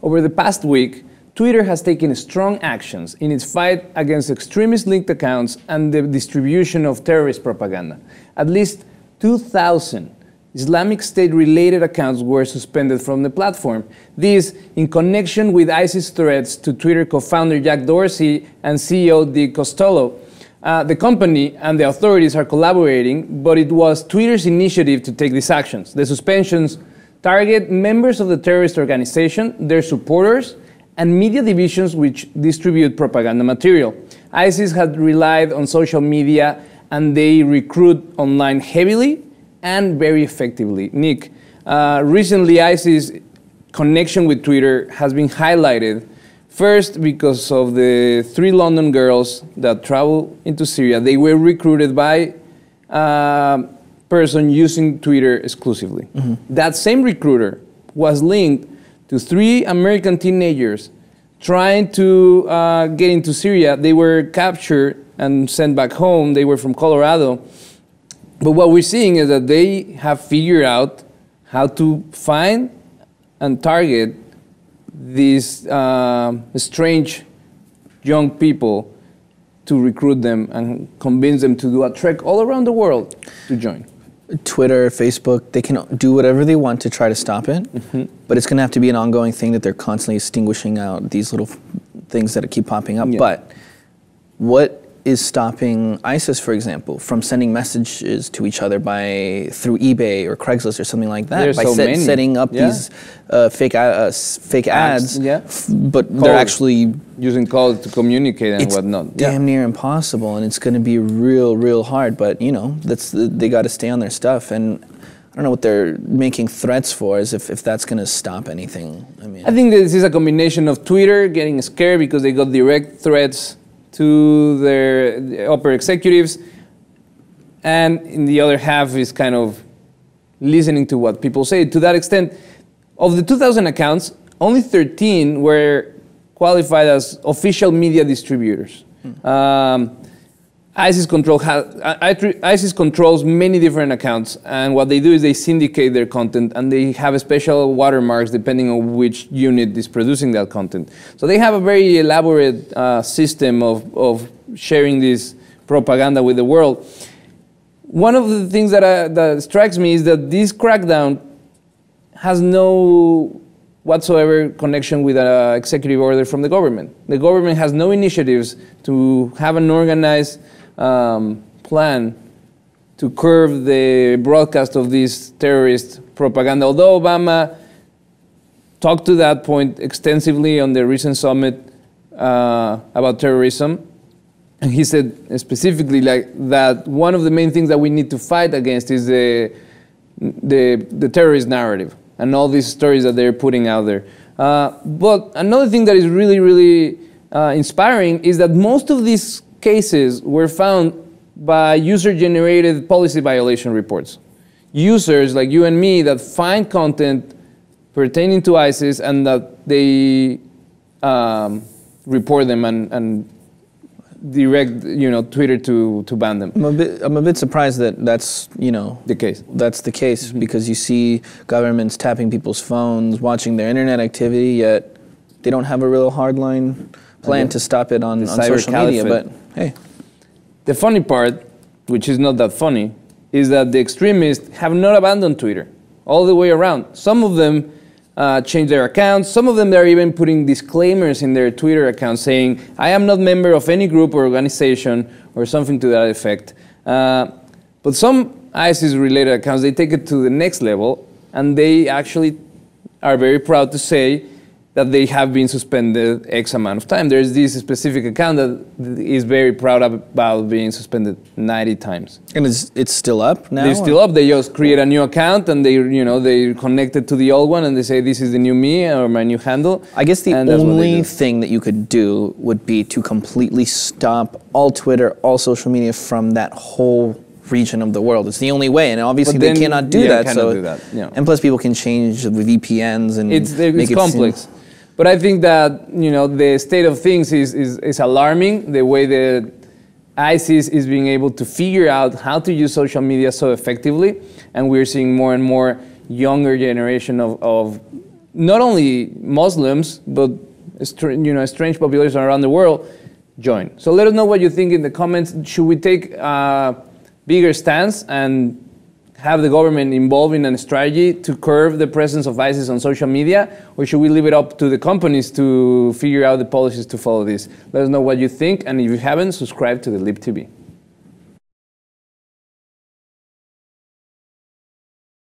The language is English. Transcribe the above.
over the past week, Twitter has taken strong actions in its fight against extremist-linked accounts and the distribution of terrorist propaganda. At least 2,000 Islamic State-related accounts were suspended from the platform. This in connection with ISIS threats to Twitter co-founder Jack Dorsey and CEO Dick Costolo. The company and the authorities are collaborating, but it was Twitter's initiative to take these actions. The suspensions target members of the terrorist organization, their supporters, and media divisions which distribute propaganda material. ISIS had relied on social media and they recruit online heavily and very effectively. Nick, recently ISIS connection with Twitter has been highlighted, first because of the 3 London girls that traveled into Syria. They were recruited by a person using Twitter exclusively. Mm-hmm. That same recruiter was linked to 3 American teenagers trying to get into Syria. They were captured and sent back home. They were from Colorado. But what we're seeing is that they have figured out how to find and target these strange young people to recruit them and convince them to do a trek all around the world to join. Twitter, Facebook, they can do whatever they want to try to stop it, but it's going to have to be an ongoing thing that they're constantly extinguishing out these little things that keep popping up. Yeah. But what is stopping ISIS, for example, from sending messages to each other through eBay or Craigslist or something like that? By setting up these fake ads, but they're actually using calls to communicate and whatnot. It's damn near impossible, and it's going to be real hard. But you know, they got to stay on their stuff, and I don't know what they're making threats for, as if that's going to stop anything. I think this is a combination of Twitter getting scared because they got direct threats to their upper executives, and in the other half is kind of listening to what people say. To that extent, of the 2,000 accounts, only 13 were qualified as official media distributors. ISIS controls many different accounts, and what they do is they syndicate their content, and they have special watermarks depending on which unit is producing that content. So they have a very elaborate system of sharing this propaganda with the world. One of the things that strikes me is that this crackdown has no whatsoever connection with an executive order from the government. The government has no initiatives to have an organized plan to curb the broadcast of this terrorist propaganda. Although Obama talked to that point extensively on the recent summit about terrorism, and he said specifically that one of the main things that we need to fight against is the terrorist narrative and all these stories that they're putting out there. But another thing that is really inspiring is that most of these cases were found by user-generated policy violation reports. Users like you and me that find content pertaining to ISIS and that they report them and direct, Twitter to ban them. I'm a bit surprised that that's, the case. That's the case, because you see governments tapping people's phones, watching their internet activity, yet they don't have a real hardline plan to stop it on social media. But hey, the funny part, which is not that funny, is that the extremists have not abandoned Twitter all the way around. Some of them change their accounts. Some of them are even putting disclaimers in their Twitter accounts saying, I am not a member of any group or organization or something to that effect. But some ISIS-related accounts, they take it to the next level, and they actually are very proud to say that they have been suspended X amount of time. There's this specific account that is very proud about being suspended 90 times. And it's still up now? They're still up. They just create a new account and they connect it to the old one and they say, this is the new me or my new handle. I guess the only thing that you could do would be to completely stop all Twitter, all social media from that whole region of the world. It's the only way, and obviously they cannot do that. And plus people can change the VPNs and it's complex. But I think that the state of things is alarming, the way that ISIS is being able to figure out how to use social media so effectively, and we're seeing more and more younger generation of not only Muslims, but strange populations around the world join. So let us know what you think in the comments. Should we take a bigger stance and have the government involved in a strategy to curb the presence of ISIS on social media, or should we leave it up to the companies to figure out the policies to follow this? Let us know what you think, and if you haven't, subscribe to the LibTV.